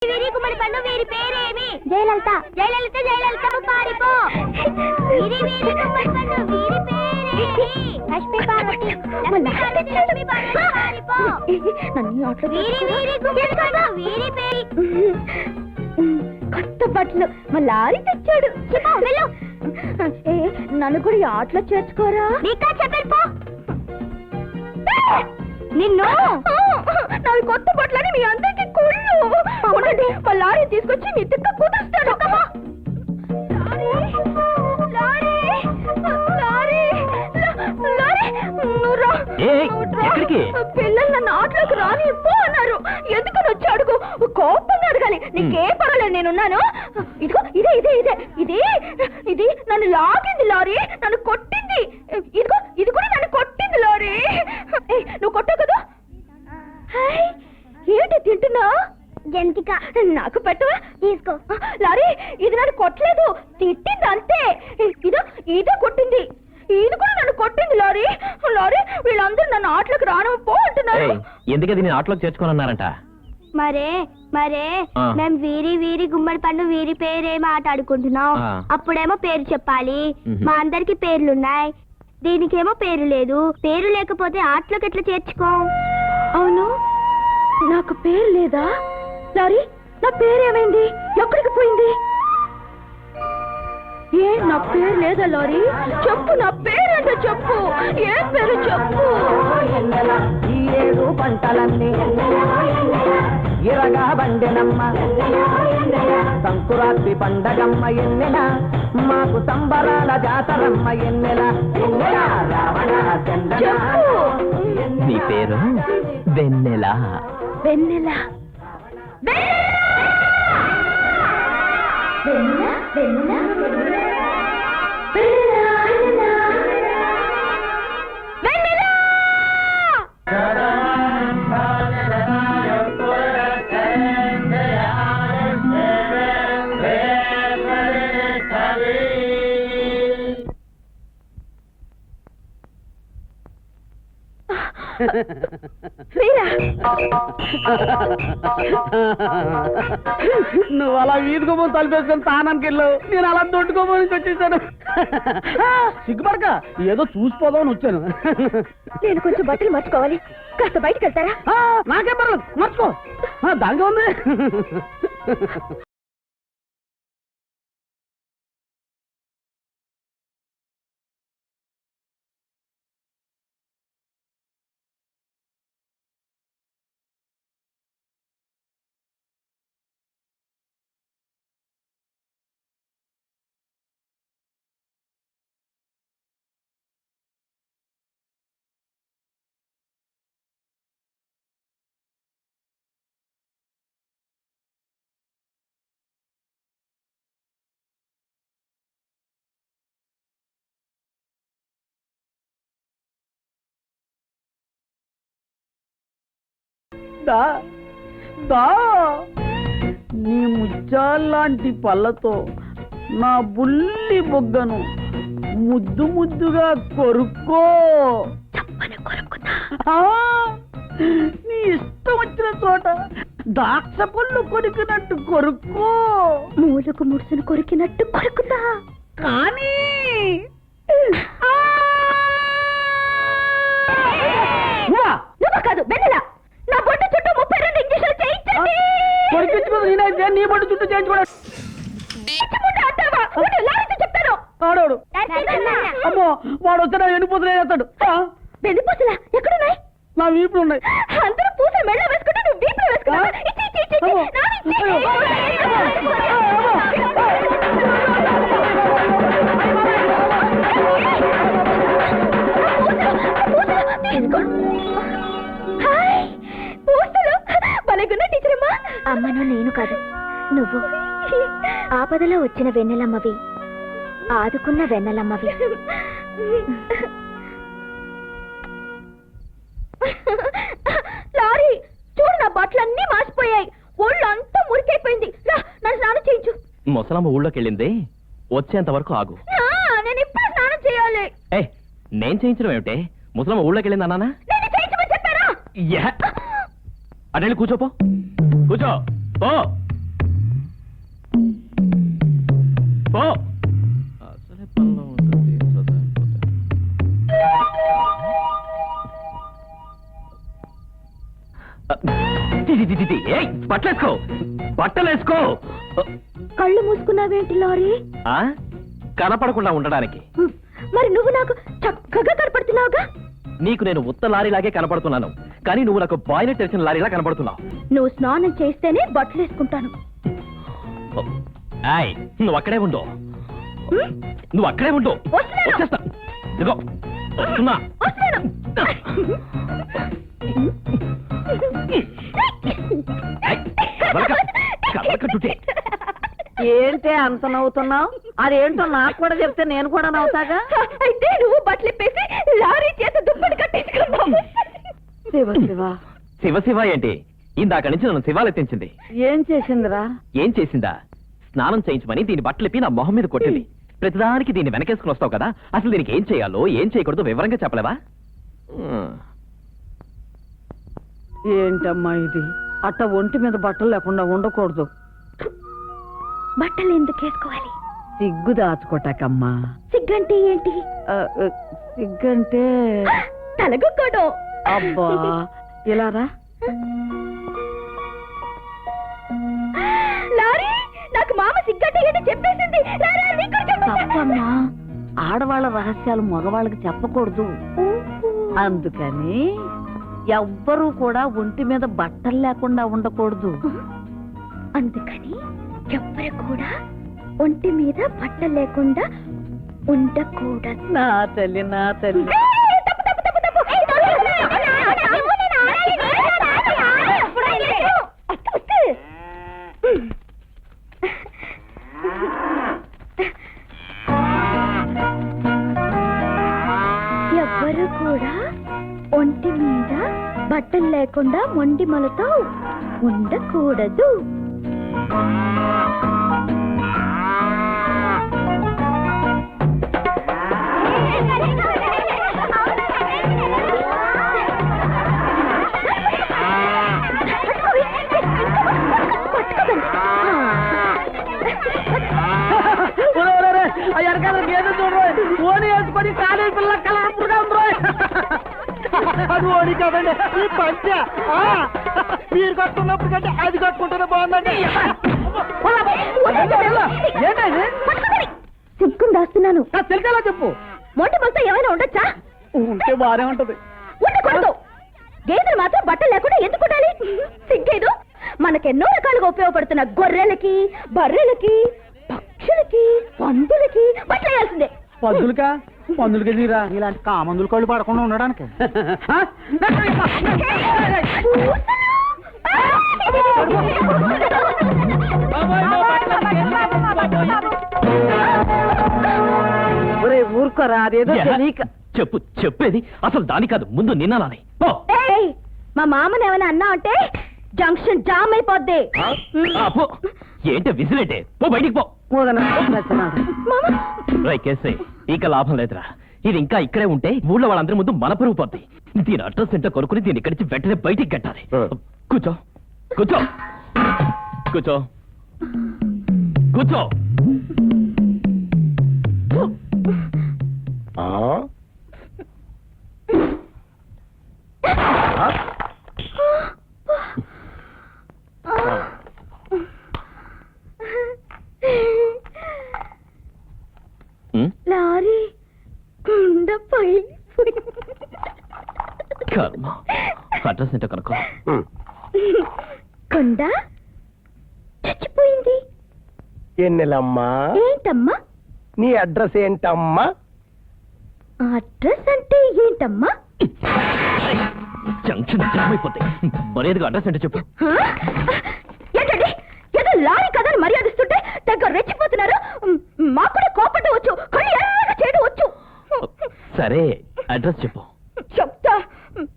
వీరి గుమ్మడి పండు వీరి పేరేమి? జయలలిత. జయలలిత జయలలిత పారిపో. వీరి వీరి గుమ్మడి పండు వీరి పేరేమి? లక్ష్మీ పార్వతి. లక్ష్మీ పార్వతి లక్ష్మీ పార్వతి పారిపో. వీరి వీరి గుమ్మడి పండు వీరి పేరు. కొత్త బట్టలు మా లారీ తెచ్చాడు. వెళ్ళు. నన్ను కూడా ఈ ఆటలో చేర్చుకోరా? నీకా చెప్పేపో. నిన్ను నావి కొత్త బట్టలని మీ అందరికి కుళ్ళు. అవునండి, మా లారీ తీసుకొచ్చి మీ తిక్క కుదురుస్తాడు. పిల్లలు నన్ను ఆటలోకి రాని పో అన్నారు. ఎందుకని వచ్చి అడుగు, కోపంగా అడగాలి. నీకే పర్వాలేదు, నేనున్నాను. ఇదిగో ఇదే ఇదే ఇదే ఇది ఇది నన్ను లాగింది లారీ, నన్ను కొట్టింది. ఇదిగో ఇది కూడా నన్ను కొట్టింది లారీ. నువ్వు కొట్టావు కదా? ఏంటి తింటున్నా? జంతిక. నాకు పెట్టవా? తీసుకో. లారీ ఇది నన్ను కొట్టలేదు, తిట్టింది అంతే. ఇదో ఇదే కొట్టింది. ఇది కూడా నన్ను కొట్టింది లారీ. లారీ వీళ్ళందరూ నన్ను ఆటలోకి రాను పో అంటున్నారు. ఎందుకది నేను ఆటలోకి చేర్చుకోనన్నారంట? మరే మేము వీరి వీరి గుమ్మడి పండు వీరి పేరేమో ఆట ఆడుకుంటున్నాం. అప్పుడేమో పేరు చెప్పాలి. మా అందరికి పేర్లున్నాయి, దీనికేమో పేరు లేదు. పేరు లేకపోతే ఆటలోకి ఎట్లా చేర్చుకో? అవును, నాకు పేరు లేదా? లారీ నా పేరేమైంది? ఎక్కడికి పోయింది? ఏ నా పేరు లేదా లారీ? చెప్పు, నా పేరంటే చెప్పు. ఏ పేరు చెప్పు. ఈ ఏడు పంటలన్నీ ఇరగా బండెనమ్మ, సంకురాత్రి పండగమ్మ ఎన్నెల, మాకు సంబరాల జాతరమ్మ ఎన్నెల. రావణ నీ పేరు వెన్నెల. వెన్నెల. నువ్వు అలా వీధుకోమని తలిపేసుకొని తానానికి వెళ్ళావు, నేను అలా దొడ్డుకోమని వచ్చేసాను. సిగ్గుపడక, ఏదో చూసిపోదామని వచ్చాను. నేను కొంచెం బట్టలు మర్చుకోవాలి, కాస్త బయటకు వెళ్తారా? నాకేం పర్లేదు, మర్చుకో. దాంగా ఉంది. నీ ముత్యాలాంటి పళ్ళతో నా బుల్లి బొగ్గను ముద్దు ముద్దుగా కొరుక్కో. నీ ఇష్టం వచ్చిన చోట దాక్ష పళ్ళు కొరికినట్టు కొరుక్కో. మూలకు ముడుసును కొరికినట్టు కొరుకుతా. కానీ కాదు వెన్నెల, నా బొట్టు చుట్టూ 32 ఇంజక్షన్లు చేయించండి. కొరికించుకోదు నేనైతే నీ బొట్టు చుట్టూ చేయించుకోవడం. చెప్తాను. ఆడోడు అమ్మో, వాడు వస్తే నా ఎన్నిపోతులు వేస్తాడు. వెన్నుపూసలా ఎక్కడున్నాయి? నా వీపులు ఉన్నాయి. అందరూ పూసలు మెళ్ళ వేసుకుంటే నువ్వు వీపులు వేసుకున్నావా? అమ్మను నేను కాదు, నువ్వు ఆపదలో వచ్చిన వెన్నెలమ్మవి, ఆదుకున్న వెన్నెలమ్మవి. లారీ చూడు, నా బట్టలన్నీ మాసిపోయాయి, ఒళ్ళు అంతా మురికైపోయింది. నన్ను స్నానం చేయించు. ముసలమ్మ ఊళ్ళోకి వెళ్ళింది, వచ్చేంత వరకు ఆగు. నేను ఇప్పుడు స్నానం చేయాలి. నేను చేయించడం ఏమిటే? ముసలమ్మ ఊళ్ళోకి వెళ్ళింది అన్నానా? చెప్పారా? అటెళ్ళి కూర్చోపో. కూర్చో. ఏయ్, బట్టలేసుకో, బట్టలేసుకో. కళ్ళు మూసుకున్నావేంటి లారీ? ఆ? కనపడకుండా ఉండడానికి. మరి నువ్వు నాకు చక్కగా కనపడుతున్నావుగా. నీకు నేను ఉత్త లారీలాగే కనపడుతున్నాను, కానీ నువ్వు నాకు బాయిలెట్ తెలిసిన లారీలా కనపడుతున్నావు. నువ్వు స్నానం చేస్తేనే బట్టలు వేసుకుంటాను. ఆయ్, నువ్వు అక్కడే ఉండు, నువ్వు అక్కడే ఉండు. వస్తున్నాను. వచ్చేస్తా. ఇదిగో, వస్తున్నా. వస్తున్నాను. ఆయ్, కదలకట్టుంటే. ఏంటే అంత నవ్వుతున్నావు? అదేంటో నాకు కూడా చెప్తే నేను కూడా నవ్వుతాగా. అయితే నువ్వు బట్టలు ఇప్పేసి లారీ చేత దుప్పటి కట్టేసుకున్నావు. శివ శివ, శివ శివ ఏంటి? ఇందాక నుంచి నన్ను శివాలెత్తించింది. ఏం చేసిందిరా? ఏం చేసిందా? స్నానం చేయించమని దీని బట్టలిప్పి నా మొహం మీద కొట్టింది. ప్రతిదానికి దీన్ని వెనకేసుకుని వస్తావు కదా, అసలు దీనికి ఏం చేయాలో ఏం చేయకూడదు వివరంగా చెప్పలేవా? ఏంటమ్మా ఇది? అట్ట ఒంటి మీద బట్టలు లేకుండా ఉండకూడదు. బట్టలు ఎందుకు వేసుకోవాలి? సిగ్గు దాచుకోటాకమ్మా. సిగ్గంటే ఏంటి? సిగ్గంటే తలగొక్కడు. అబ్బా, ఇలా రా. లారీ, నాకు మామ సిగ్గంటే ఏంటో చెప్పేసింది. రా, రా, నీకు కూడా చెప్తా. తప్పమ్మా, ఆడవాళ్ళ రహస్యాలు మగవాళ్ళకి చెప్పకూడదు. అందుకని ఎవ్వరూ కూడా ఒంటి మీద బట్టలు లేకుండా ఉండకూడదు. అందుకని ఎవ్వరు కూడా ఒంటి మీద బట్టలు లేకుండా ఉండకూడదు. నా తల్లి, నా తల్లి. ఎవ్వరు కూడా ఒంటి మీద బట్టలు లేకుండా మొండిమలతో ఉండకూడదు. ఏదో చూడరు, ఓని వేసుకొని కాలేజీ పిల్ల కలర్ఫుల్గా ఉందో. అది ఓడి కాదండి, ఈ పంచ మీరు కట్టుకున్నప్పుడు కంటే అది కట్టుకుంటేనే బాగుందండి. ఏంటది? సిగ్గుని దాస్తున్నాను. తెలిసేలా చెప్పు. మొండి మొత్తం ఏమైనా ఉండొచ్చా? ఉంటే బానే ఉంటది. ఉండకూడదు. గేదెలు మాత్రం బట్టలు లేకుండా ఎందుకు ఉండాలి? సిగ్గేదు. మనకెన్నో రకాలుగా ఉపయోగపడుతున్న గొర్రెలకి, బర్రెలకి, పక్షులకి, పందులకి బట్టలు వేయాల్సిందే. పందులకా? పందులకి తీరా ఇలాంటి కామందులు కళ్ళు పడకుండా ఉండడానికి. ఒరే ఊరుకోరా, అదేదో తెలియక. చెప్పు, చెప్పేది అసలు దాని కాదు, ముందు నిన్నాలని. ఏయ్, మా మామని ఏమైనా అన్నా అంటే జంక్షన్ జామ్ అయిపోద్ది. ఏంటే విసిలేటే? పో బయటికి పో. రై కేసే, ఇక లాభం లేదురా. ఇది ఇంకా ఇక్కడే ఉంటే ఊళ్ళో వాళ్ళందరి ముందు మన పరుగు పోద్ది. దీని అడ్రస్ ఏంటో కొనుక్కుని దీని ఇక్కడి నుంచి వెంటనే బయటికి కట్టాలి. కూర్చో, కూర్చో, కూర్చో, కూర్చో. లారీ కుండ కర్మ. అడ్రస్ ఏంటో కనుక్కో. కొండ చచ్చిపోయింది. ఎన్నెలమ్మా? ఏంటమ్మా? నీ అడ్రస్ ఏంటమ్మా? అడ్రస్ అంటే ఏంటమ్మా? జంక్షన్ జామ్ అయిపోతాయి. మర్యాదగా అడ్రస్ ఏంటో చెప్పు. ఏంటండి, ఏదో లారీ కదని మర్యాదిస్తుంటే దగ్గర రెచ్చిపోతున్నారు. మాకు కూడా కోపడ్డం వచ్చు, కళ్ళు ఎర్రగా చేయడం వచ్చు. సరే, అడ్రస్ చెప్పు. చెప్తా.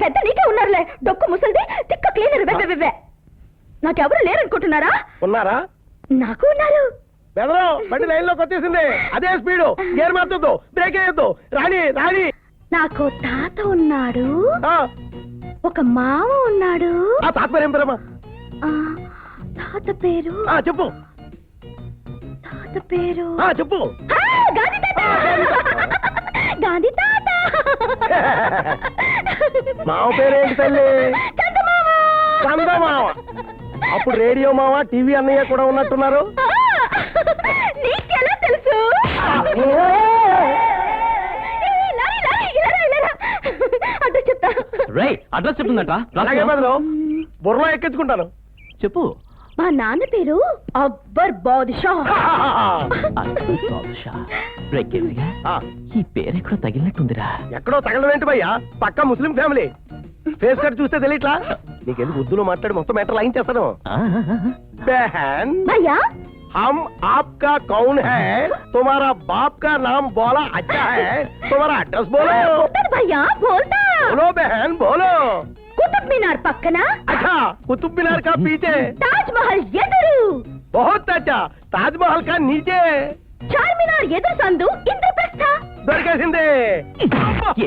పెద్ద నీకే ఉన్నారులే, డొక్కు ముసలిది, తిక్క క్లీనర్. వెవ్వెవ్వె నాకెవరు లేరనుకుంటున్నారా? ఉన్నారా? నాకు ఉన్నారు. బెదరు బండి లైన్ లోకి వచ్చేసింది. అదే స్పీడు, గేర్ మార్చొద్దు, బ్రేక్ వేయొద్దు. రాణి రాణి. నాకు తాత ఉన్నాడు, ఆ, ఒక మామ ఉన్నాడు. ఆ తాత పేరు ఏం పేరమ్మా? ఆ, తాత పేరు చెప్పు. తాత పేరు చెప్పు. గాంధీ తాత. గాంధీ తాత. మావ పేరేంటి తల్లి? చందమామ. చందమావ. అప్పుడు రేడియో మావా టీవీ అన్నయ్య కూడా ఉన్నట్టున్నారు. నీకెలా తెలుసు? అడ్రస్ చెప్తా. రే అడ్రస్ చెప్తుందట. అలాగే బదులు బుర్రలో ఎక్కించుకుంటాను. చెప్పు. మా నాన్న పేరు అక్బర్ బాదుషా. అక్బర్ బాదుషా. బ్రేకేమిగా ఆ, ఈ పేరు ఎక్కడో తగిలినట్టుందిరా. ఎక్కడో తగలడం ఏంటి భయ్యా, పక్క ముస్లిం ఫ్యామిలీ. ఫేస్ కట్ చూస్తే తెలియట్లా? నీకెందుకు ఉర్దూలో మాట్లాడి మొత్తం మ్యాటర్ లైన్ చేస్తాను. బహన్ భయ్యా हम आपका कौन है, तुम्हारा बाप का नाम बोला अच्छा है, तुम्हारा एड्रेस बोलो. భయ్యా బోల్తా. बोलो बहन बोलो. కుతుబ్ మినార్ పక్కన अच्छा कुतुब मीनार का पीछे, తాజ్ మహల్ ఎదురు, बहुत अच्छा ताजमहल का नीचे. చార్మినార్ ఎదురు సందు ఇంద్రప్రస్థ. దొరికేసింది.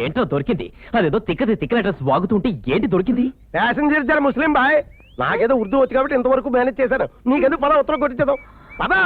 ఏంటో దొరికింది. అదేదో తిక్కది అడ్రస్ వాగుతుంటే ఏంటి దొరికింది? ప్యాసింజర్ జర ముస్లిం బాయ్, నాకేదో ఉర్దూ వచ్చి కాబట్టి ఇంతవరకు మేనేజ్ చేశాను. నీకేదో పద ఉత్తరం కొట్టించదు పదా.